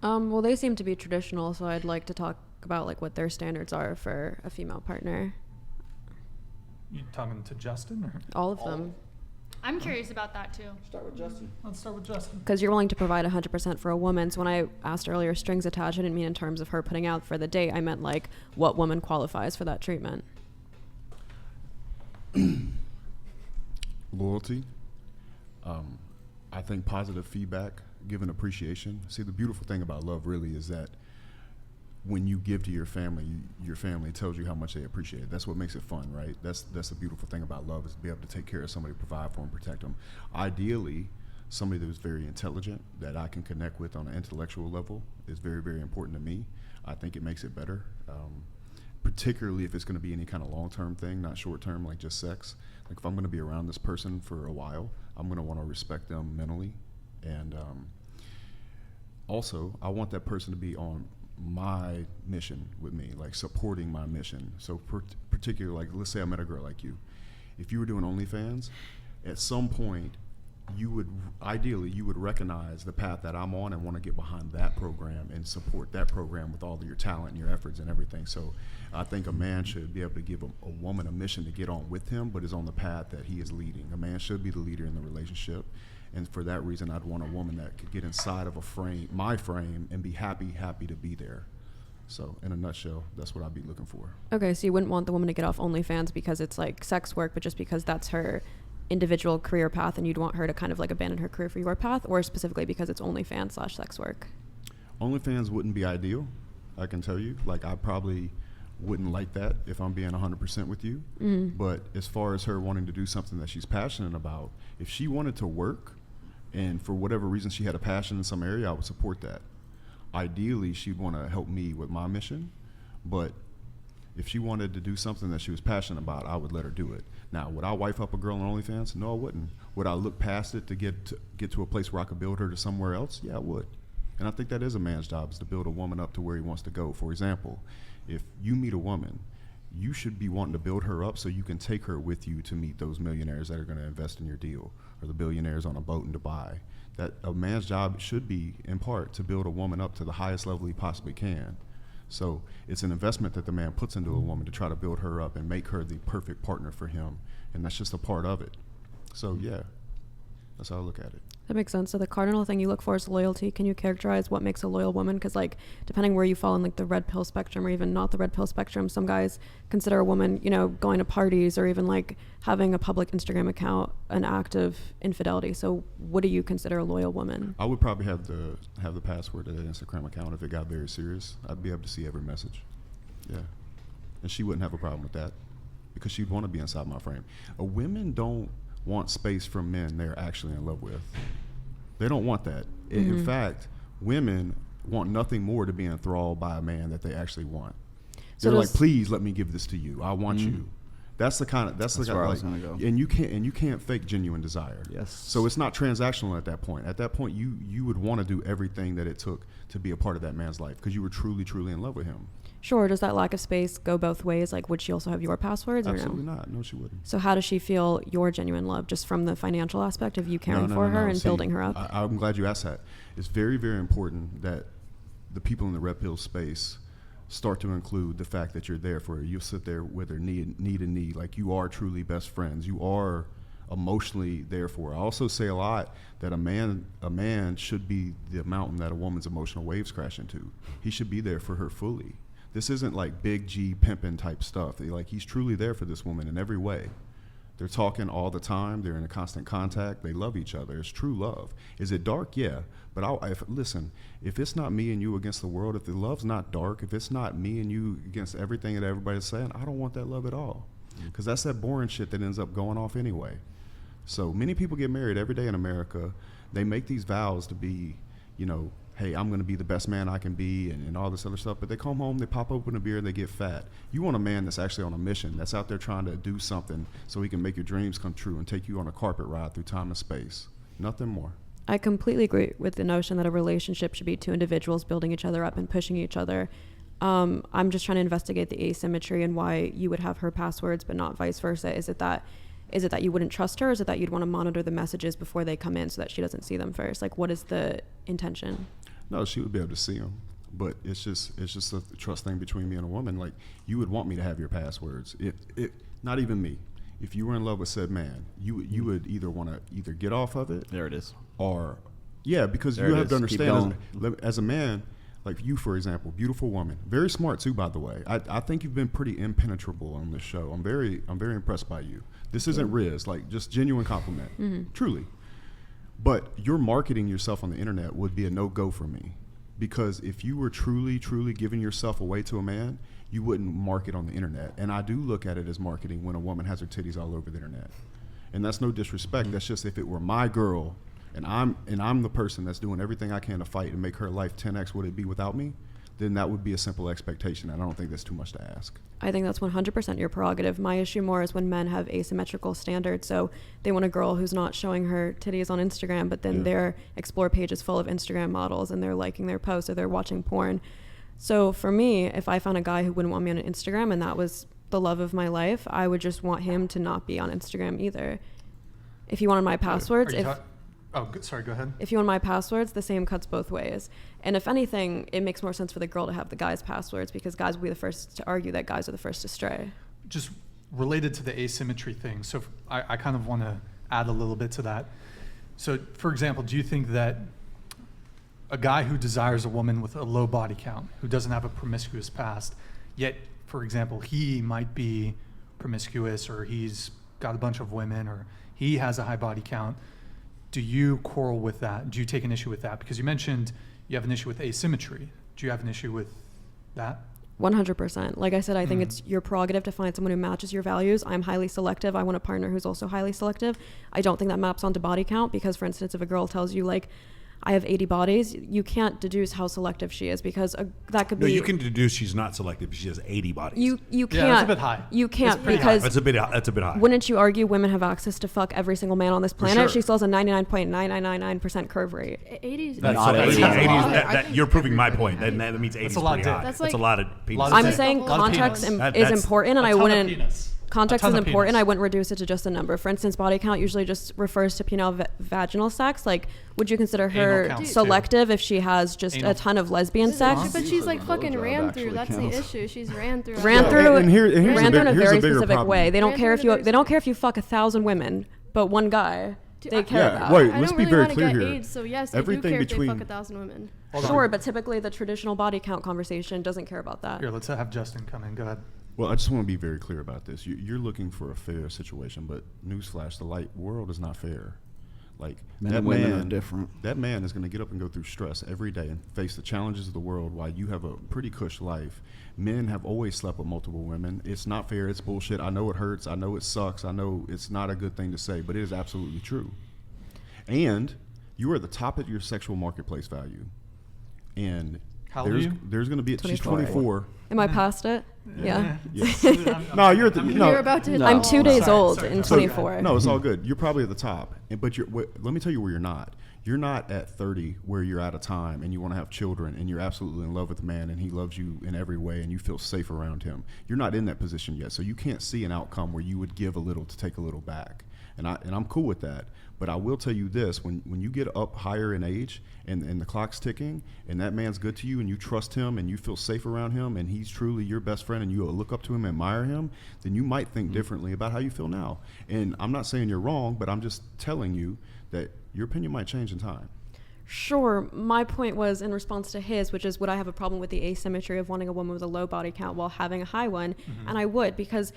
Well, they seem to be traditional, so I'd like to talk about like what their standards are for a female partner. You talking to Justin or? All of them. I'm curious about that too. Start with Justin. Let's start with Justin. Because you're willing to provide 100% for a woman. So when I asked earlier strings attached, I didn't mean in terms of her putting out for the date. I meant like what woman qualifies for that treatment. Loyalty. I think positive feedback, given appreciation. See, the beautiful thing about love really is that when you give to your family tells you how much they appreciate it. That's what makes it fun, right? That's the beautiful thing about love, is to be able to take care of somebody, provide for them, protect them. Ideally, somebody that is very intelligent, that I can connect with on an intellectual level, is very, very important to me. I think it makes it better, particularly if it's going to be any kind of long-term thing, not short-term, like just sex. Like if I'm going to be around this person for a while, I'm going to want to respect them mentally. And also, I want that person to be on my mission with me, like supporting my mission. So particularly, like let's say I met a girl like you. If you were doing OnlyFans, at some point you would recognize the path that I'm on and want to get behind that program and support that program with all of your talent and your efforts and everything. So I think a man should be able to give a woman a mission to get on with him, but is on the path that he is leading. A man should be the leader in the relationship. And for that reason, I'd want a woman that could get inside of my frame, and be happy to be there. So in a nutshell, that's what I'd be looking for. Okay, so you wouldn't want the woman to get off OnlyFans because it's like sex work, but just because that's her individual career path, and you'd want her to kind of like abandon her career for your path, or specifically because it's OnlyFans / sex work? OnlyFans wouldn't be ideal, I can tell you. Like I probably wouldn't like that if I'm being 100% with you. But as far as her wanting to do something that she's passionate about, if she wanted to work and for whatever reason she had a passion in some area, I would support that. Ideally, she'd want to help me with my mission, but if she wanted to do something that she was passionate about, I would let her do it. Now, would I wife up a girl on OnlyFans? No, I wouldn't. Would I look past it to get to a place where I could build her to somewhere else? Yeah, I would. And I think that is a man's job, is to build a woman up to where he wants to go. For example, if you meet a woman, you should be wanting to build her up so you can take her with you to meet those millionaires that are going to invest in your deal, or the billionaires on a boat in Dubai. That a man's job should be, in part, to build a woman up to the highest level he possibly can. So it's an investment that the man puts into a woman to try to build her up and make her the perfect partner for him. And that's just a part of it. So yeah, that's how I look at it. That makes sense. So the cardinal thing you look for is loyalty. Can you characterize what makes a loyal woman? Because like depending where you fall in like the red pill spectrum or even not the red pill spectrum, some guys consider a woman, you know, going to parties or even like having a public Instagram account an act of infidelity. So what do you consider a loyal woman? I would probably have the password to that Instagram account if it got very serious. I'd be able to see every message. Yeah. And she wouldn't have a problem with that because she'd want to be inside my frame. Women don't want space from men they're actually in love with. They don't want that. In fact, women want nothing more to be enthralled by a man that they actually want. So they're like, please let me give this to you. I want you. That's the kind of that's the kind where of I was gonna go. And you can't fake genuine desire. Yes. So it's not transactional at that point. At that point, you would want to do everything that it took to be a part of that man's life because you were truly, truly in love with him. Sure. Does that lack of space go both ways? Like, would she also have your passwords or Absolutely no? not. No, she wouldn't. So how does she feel your genuine love? Just from the financial aspect of you caring for her and See, building her up? I'm glad you asked that. It's very, very important that the people in the red pill space start to include the fact that you're there for her. You'll sit there with her knee to knee, like you are truly best friends. You are emotionally there for her. I also say a lot that a man should be the mountain that a woman's emotional waves crash into. He should be there for her fully. This isn't like big G pimping type stuff. He's truly there for this woman in every way. They're talking all the time. They're in a constant contact. They love each other. It's true love. Is it dark? Yeah. But listen, if it's not me and you against the world, if the love's not dark, if it's not me and you against everything that everybody's saying, I don't want that love at all. Because that's that boring shit that ends up going off anyway. So many people get married every day in America. They make these vows to be, hey, I'm going to be the best man I can be and all this other stuff. But they come home, they pop open a beer, and they get fat. You want a man that's actually on a mission, that's out there trying to do something so he can make your dreams come true and take you on a carpet ride through time and space. Nothing more. I completely agree with the notion that a relationship should be two individuals building each other up and pushing each other. I'm just trying to investigate the asymmetry and why you would have her passwords but not vice versa. Is it that you wouldn't trust her? Is it that you'd want to monitor the messages before they come in so that she doesn't see them first? Like, what is the intention? No, she would be able to see them. But it's just a trust thing between me and a woman. Like, you would want me to have your passwords. Not even me. If you were in love with said man, you would either want to either get off of it. There it is. Or, yeah, because There you it have to is. Keep understand as a man, like you, for example, beautiful woman, very smart too, by the way. I think you've been pretty impenetrable on this show. I'm very impressed by you. This isn't Riz, like just genuine compliment, truly. But your marketing yourself on the internet would be a no-go for me, because if you were truly giving yourself away to a man, you wouldn't market on the internet. And I do look at it as marketing when a woman has her titties all over the internet. And that's no disrespect. That's just if it were my girl and I'm the person that's doing everything I can to fight and make her life 10x what it'd be without me, then that would be a simple expectation. And I don't think that's too much to ask. I think that's 100% your prerogative. My issue more is when men have asymmetrical standards. So they want a girl who's not showing her titties on Instagram, but then their explore page is full of Instagram models and they're liking their posts or they're watching porn. So for me, if I found a guy who wouldn't want me on Instagram and that was the love of my life, I would just want him to not be on Instagram either. If he wanted my passwords, Sorry, go ahead. if you want my passwords, the same cuts both ways. And if anything, it makes more sense for the girl to have the guy's passwords, because guys will be the first to argue that guys are the first to stray. Just related to the asymmetry thing. So I kind of want to add a little bit to that. So, for example, do you think that a guy who desires a woman with a low body count, who doesn't have a promiscuous past, yet, for example, he might be promiscuous, or he's got a bunch of women, or he has a high body count, do you quarrel with that? Do you take an issue with that? Because you mentioned you have an issue with asymmetry. Do you have an issue with that? 100%. Like I said, I think it's your prerogative to find someone who matches your values. I'm highly selective. I want a partner who's also highly selective. I don't think that maps onto body count, because, for instance, if a girl tells you, like, I have 80 bodies, you can't deduce how selective she is, because that could be... No, you can deduce she's not selective. She has 80 bodies. You can't... Yeah, that's a bit high. You can't, pretty because... That's a bit high. Wouldn't you argue women have access to fuck every single man on this planet? sure. She still has a 99.9999% curve rate. 80s. That's So not 80s, 80s. that you're proving my point. That means 80 is a lot pretty of high. dick. That's That's a like- lot of penis. I'm dick. saying A lot of context penis. is That's important, and A I ton of wouldn't... penis. Context A is ton of important, penis. I wouldn't reduce it to just a number. For instance, body count usually just refers to penile vaginal sex. Like, would you consider her Anal counts, too. selective if she has just Anal. a ton of lesbian sex? But she's like fucking Blowjob ran actually through. That's the counts. issue. She's ran through. Ran all through, that. And here's a ran through in a here's very bigger specific problem. way. They don't Ran care through if in a they don't very care if you fuck 1,000 women, but one guy Dude, they care Yeah, about. wait, I let's don't be really very want to clear get here. AIDS, so yes, I do Everything care if they fuck between- 1,000 women. Hold on. Sure, but typically the traditional body count conversation doesn't care about that. Here, let's have Justin come in. Go ahead. Well, I just want to be very clear about this. You're looking for a fair situation, but newsflash, the world is not fair. Like, Men that and women man, are different. That man is going to get up and go through stress every day and face the challenges of the world while you have a pretty cush life. Men have always slept with multiple women. It's not fair. It's bullshit. I know it hurts. I know it sucks. I know it's not a good thing to say, but it is absolutely true. And you are at the top of your sexual marketplace value. And How old are you? there's going to be, she's 24. 24. Am I past it? Yeah. Yes. No, you're at the, no. You're about to hit No. the I'm wall. 2 days Sorry, old sorry, in sorry. 24. No, it's all good. You're probably at the top, but let me tell you where you're not. You're not at 30 where you're out of time and you want to have children and you're absolutely in love with the man and he loves you in every way and you feel safe around him. You're not in that position yet, so you can't see an outcome where you would give a little to take a little back. And I'm cool with that. But I will tell you this, when you get up higher in age and the clock's ticking and that man's good to you and you trust him and you feel safe around him and he's truly your best friend and you look up to him and admire him, then you might think differently about how you feel now. And I'm not saying you're wrong, but I'm just telling you that your opinion might change in time. Sure. My point was in response to his, which is, would I have a problem with the asymmetry of wanting a woman with a low body count while having a high one? And I would, because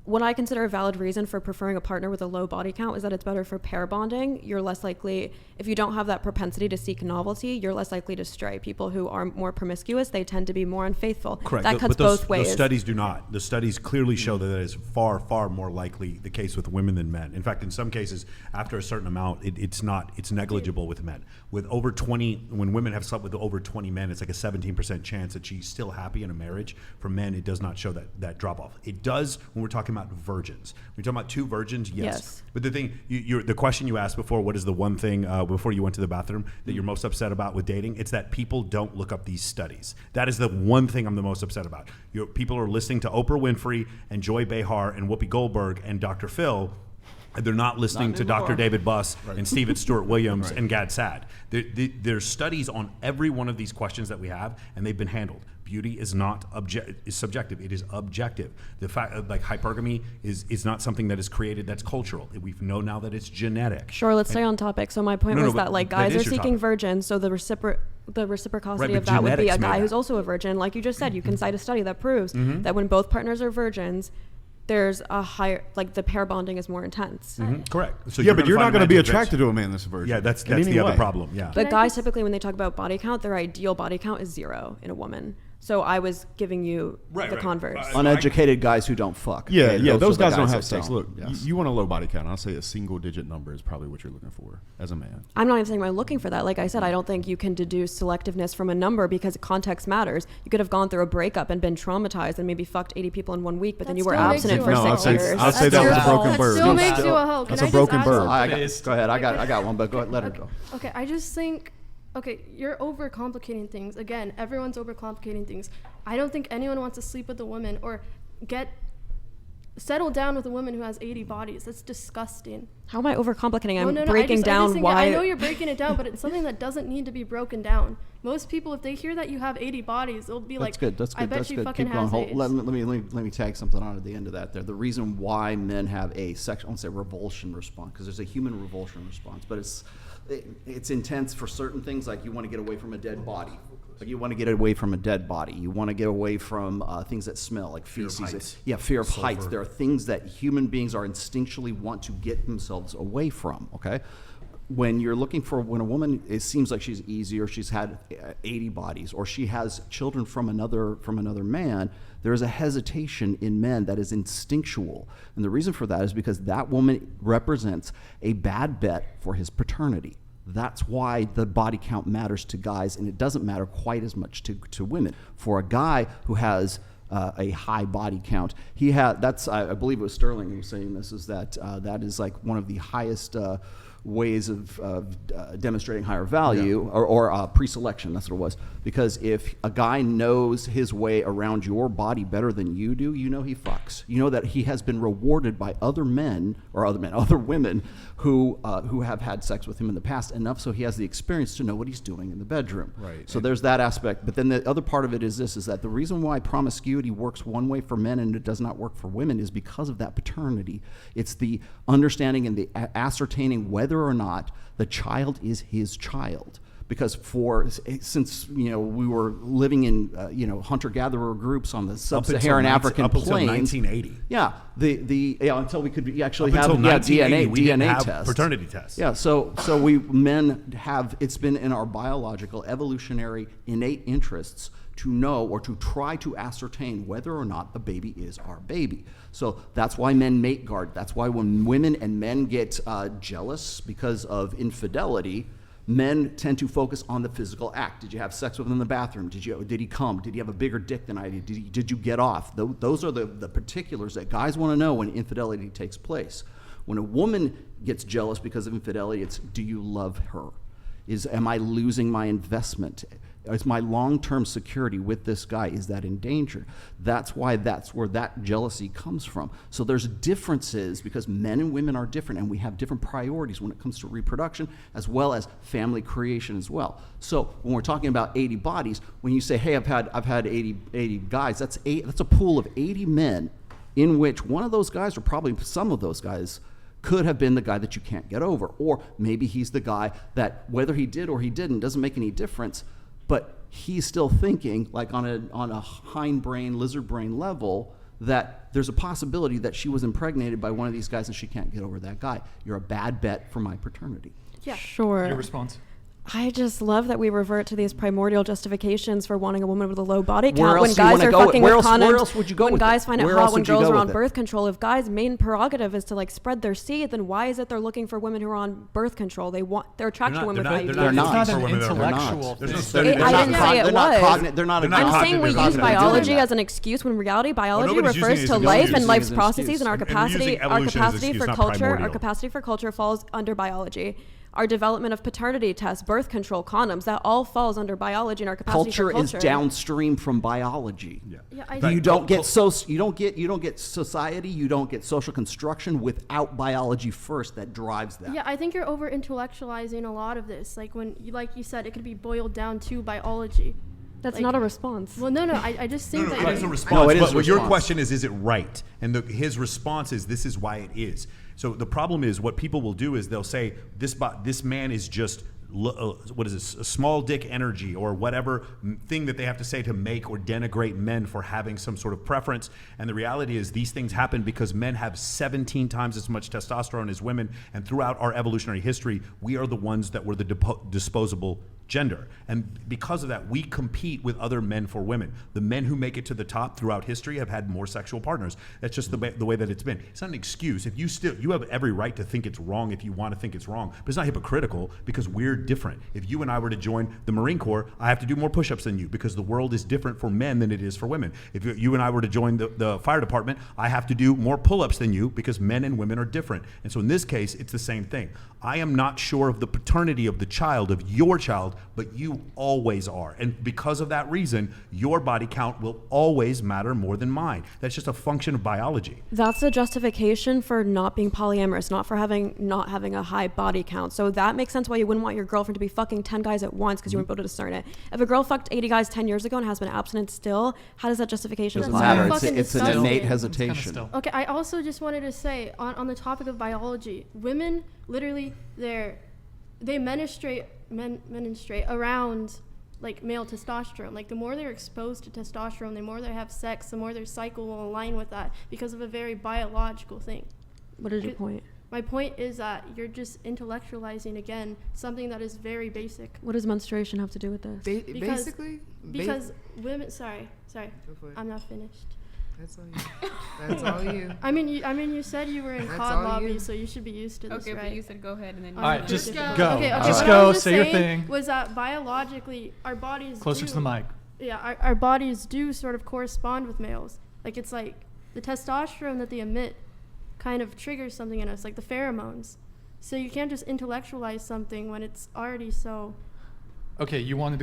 what I consider a valid reason for preferring a partner with a low body count is that it's better for pair bonding. You're less likely, if you don't have that propensity to seek novelty, you're less likely to stray. People who are more promiscuous, they tend to be more unfaithful. Correct. That cuts But those, both ways. Those studies do not. The studies clearly show that is far, far more likely the case with women than men. In fact, in some cases, after a certain amount, it's negligible with men. With over 20, when women have slept with over 20 men, it's like a 17% chance that she's still happy in a marriage. For men, it does not show that drop off. It does when we're talking about virgins. When you're talking about two virgins, yes. But the thing, the question you asked before, what is the one thing before you went to the bathroom that you're most upset about with dating? It's that people don't look up these studies. That is the one thing I'm the most upset about. People are listening to Oprah Winfrey and Joy Behar and Whoopi Goldberg and Dr. Phil They're not listening to Dr. David Buss and Stephen Stewart Williams and Gad Saad. There's studies on every one of these questions that we have, and they've been handled. Beauty is not is subjective. It is objective. The fact like hypergamy is not something that is created. That's cultural. We know now that it's genetic. Sure, let's stay on topic. So my point was that like guys that are is your seeking topic. virgins, so the reciprocity Right, of but that would be a genetics guy made who's that. also a virgin. Like you just said, you can cite a study that proves that when both partners are virgins, there's a higher, like the pair bonding is more intense. Correct. So Yeah, but you're not going to be find a man attracted to a man that's a virgin. Yeah, that's in any the other way. problem. Yeah. But I guys just- typically, when they talk about body count, their ideal body count is 0 in a woman. So I was giving you the converse. Uneducated guys who don't fuck. Yeah, Okay, yeah, those are the guys don't have that sex. don't. Look, Yes. you want a low body count. I'll say a single-digit number is probably what you're looking for as a man. I'm not even saying I'm looking for that. Like I said, I don't think you can deduce selectiveness from a number because context matters. You could have gone through a breakup and been traumatized and maybe fucked 80 people in 1 week, but then That you were still makes abstinent you for a No, hoe. 6 years. I'd say that was a broken bird. Still makes Still- you a hoe. Can that's I a just broken add bird. something? Go ahead. I got one, but go ahead. Let her go. Okay, I just think, you're overcomplicating things. Again, everyone's overcomplicating things. I don't think anyone wants to sleep with a woman or settle down with a woman who has 80 bodies. That's disgusting. How am I overcomplicating? I'm No, breaking I down just think why. I know you're breaking it down, but it's something that doesn't need to be broken down. Most people, if they hear that you have 80 bodies, they'll be That's good. That's good. I bet That's she good. fucking Keep going. has AIDS. Let me tag something on at the end of that. There, the reason why men have a sexual, I won't say revulsion response, because there's a human revulsion response, but it's intense for certain things. Like you want to get away from a dead body. Like you want to get away from a dead body. You want to get away from things that smell, like feces. Fear of heights. There are things that human beings are instinctually want to get themselves away from. Okay. When you're looking for, when a woman, it seems like she's easy, or she's had 80 bodies, or she has children from another man, there is a hesitation in men that is instinctual. And the reason for that is because that woman represents a bad bet for his paternity. That's why the body count matters to guys, and it doesn't matter quite as much to women. For a guy who has a high body count, I believe it was Sterling who was saying this, is that that is like one of the highest ways of demonstrating higher value, or pre-selection. That's what it was. Because if a guy knows his way around your body better than you do, you know he fucks. You know that he has been rewarded by other women who have had sex with him in the past enough so he has the experience to know what he's doing in the bedroom. Right. So there's that aspect. But then the other part of it is this: is that the reason why promiscuity works one way for men and it does not work for women is because of that paternity. It's the understanding and the ascertaining whether or not the child is his child. Because since we were living in hunter-gatherer groups on the sub-Saharan African up until plains, 1980. until we could actually Up have until 1980, we didn't DNA have tests, paternity tests. Yeah, so men have, it's been in our biological, evolutionary, innate interests to know or to try to ascertain whether or not the baby is our baby. So that's why men mate guard. That's why when women and men get jealous because of infidelity, men tend to focus on the physical act. Did you have sex with him in the bathroom? Did he come? Did he have a bigger dick than I did? Did you get off? Those are the particulars that guys want to know when infidelity takes place. When a woman gets jealous because of infidelity, it's, do you love her? Am I losing my investment? Is my long-term security with this guy, is that in danger? That's where that jealousy comes from. So there's differences because men and women are different, and we have different priorities when it comes to reproduction as well as family creation as well. So when we're talking about 80 bodies, when you say, hey, I've had 80 guys, that's a pool of 80 men in which one of those guys, or probably some of those guys, could have been the guy that you can't get over. Or maybe he's the guy that, whether he did or he didn't, doesn't make any difference, but he's still thinking, like on a hindbrain, lizard brain level, that there's a possibility that she was impregnated by one of these guys and she can't get over that guy. You're a bad bet for my paternity. Yeah. Sure. Your response? I just love that we revert to these primordial justifications for wanting a woman with a low body Where count. else When do you guys wanna are go? fucking Where with else- condoms, where else would you go when with guys it? find it Where hot else when would you girls go are on with it? birth control, if guys' main prerogative is to like spread their seed, then why is it they're looking for women who are on birth control? They're attracted to women with IUDs. They're not. It's not an for women that are intellectual There's no thing. study. I didn't say it was. They're not. They're not I'm saying we cognitive. use They're not biology doing that. as an excuse when in reality biology nobody's using refers it as to an life excuse. and life's Using it as an processes, excuse. and our And they're using capacity evolution as an excuse, for not culture, our primordial. capacity for culture falls under biology. our development of paternity tests, birth control, condoms, that all falls under biology and our capacity Culture for is culture. downstream from biology. Yeah. Yeah, I In fact, You don't get you don't get society, you don't get social construction without biology first that drives that. Yeah, I think you're over intellectualizing a lot of this. Like like you said, it could be boiled down to biology. That's Like- not a response. Well, no, I just think No, that it is a you- response. No, it is but a what your response. question is it right? And his response is, this is why it is. So the problem is, what people will do is they'll say, this man is just, what is this, a small dick energy or whatever thing that they have to say to make or denigrate men for having some sort of preference. And the reality is these things happen because men have 17 times as much testosterone as women. And throughout our evolutionary history, we are the ones that were the disposable gender. And because of that, we compete with other men for women. The men who make it to the top throughout history have had more sexual partners. That's just the way that it's been. It's not an excuse. If you have every right to think it's wrong if you want to think it's wrong, but it's not hypocritical because we're different. If you and I were to join the Marine Corps, I have to do more push-ups than you because the world is different for men than it is for women. If you and I were to join the fire department, I have to do more pull-ups than you because men and women are different. And so in this case, it's the same thing. I am not sure of the paternity of the child, of your child, but you always are. And because of that reason, your body count will always matter more than mine. That's just a function of biology. That's a justification for not being polyamorous, not for not having a high body count. So that makes sense why you wouldn't want your girlfriend to be fucking 10 guys at once because you wouldn't be able to discern it. If a girl fucked 80 guys 10 years ago and has been abstinent still, how does that justification Doesn't apply? matter. fucking It's an disgusting. innate It's kinda hesitation. still. Okay, I also just wanted to say on the topic of biology, women literally they menstruate around like male testosterone. Like the more they're exposed to testosterone, the more they have sex, the more their cycle will align with that because of a very biological thing. What is your point? My point is that you're just intellectualizing again something that is very basic. What does menstruation have to do with this? Because- Basically, Because women, sorry, Go for it. I'm not finished. That's all you. That's all you. I mean, you said you were in That's COD all lobby, you. so you should be used to this, Okay, right? but you said go ahead and then. All right, just Okay, go. okay, Just what I go, was just say your saying thing. Was that biologically our bodies Closer to the mic. Yeah, our bodies do sort of correspond with males. Like it's like the testosterone that they emit kind of triggers something in us, like the pheromones. So you can't just intellectualize something when it's already so. Okay, you wanted to